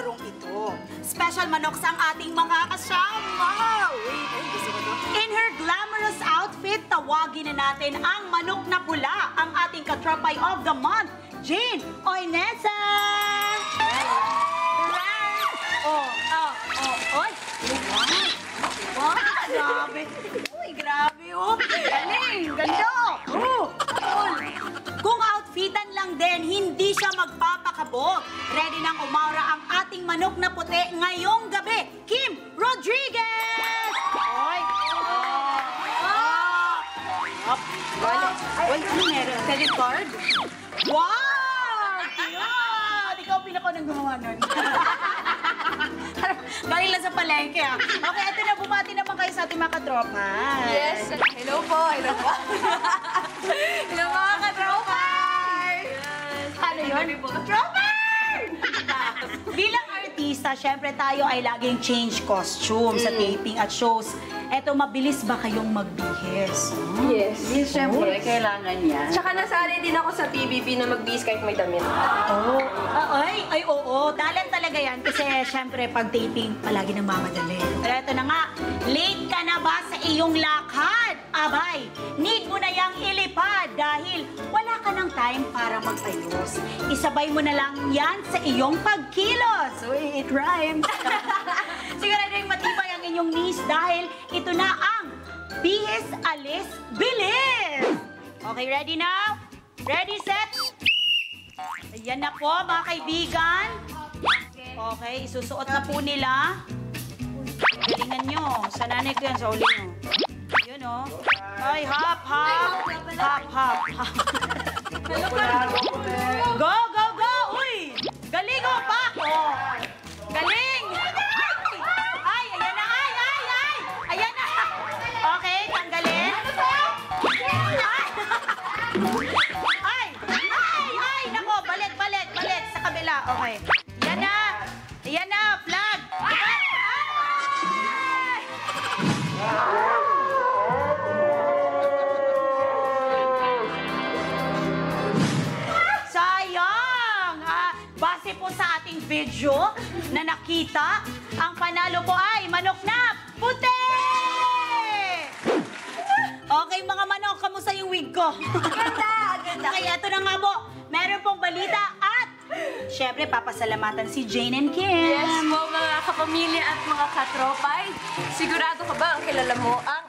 larong ito. Special manok sa ating mga kasama. Wait, ay, gusto ko to. In her glamorous outfit, tawagin na natin ang manok na pula, ang ating katropay of the month, Jane Oinesa! Oy! Wow, grabe! Uy, grabe, oh! Galing! Ganda! Kung outfitan lang din, hindi siya magpapakabog. Ready nang umaura ang ating manok na puti ngayong gabi, Kim Rodriguez! Oy! Wala na meron. Credit card? Wow! Tiyan! Ikaw pinako nang gumawa nun. Galing lang sa palengke, ah. Okay, ito na, bumati naman kayo sa ating mga katropa. Yes. Hello po. Hello po. Hello mga katropa. Yes. Ano yun? Katropa! Bilang artista, syempre tayo ay laging change costume sa taping at shows. Eto, mabilis ba kayong magbihis? Yes. Yes, syempre, kailangan yan. Tsaka nasanay din ako sa PBB na magbihis kahit may damit. Oo. Ay, oo. Talent talaga yan. Kasi syempre, pag taping, palagi nang mamadali. Pero eto na nga, late ka na ba sa iyong lakad? Abay, need mo na yang ilipad dahil wala ka ng time para magpayos. Isabay mo na lang yan sa iyong pagkilos. Uy, it rhymes. Sigurado yung matibay ang inyong knees dahil ito na ang Bihis Alis Bilis! Okay, ready now? Ready, set? Ayan na po, mga kaibigan. Okay, isusuot na po nila. Galingan nyo. Sa nanay ko yan, sa uli nyo. Yun, oh. Ay, hop, hop. Hop, hop, hop. Go, go, go! Uy! Galing, oh, pa! Oh. Galing! Ay, ayan na, ay! Ayan na! Okay, tanggalin. Ay! Nako, balik sa kabila. Okay. Yan na, flag! Sayang! Base po sa ating video na nakita, ang panalo po ay manok na puti! Okay, mga manok, kamusta yung wig ko? Ganda! Okay, eto na nga po. Meron pong balita at syempre, papasalamatan si Jane and Kim. Yes po, mga kapamilya at mga katropay. Sigurado ka ba ang kilala mo ang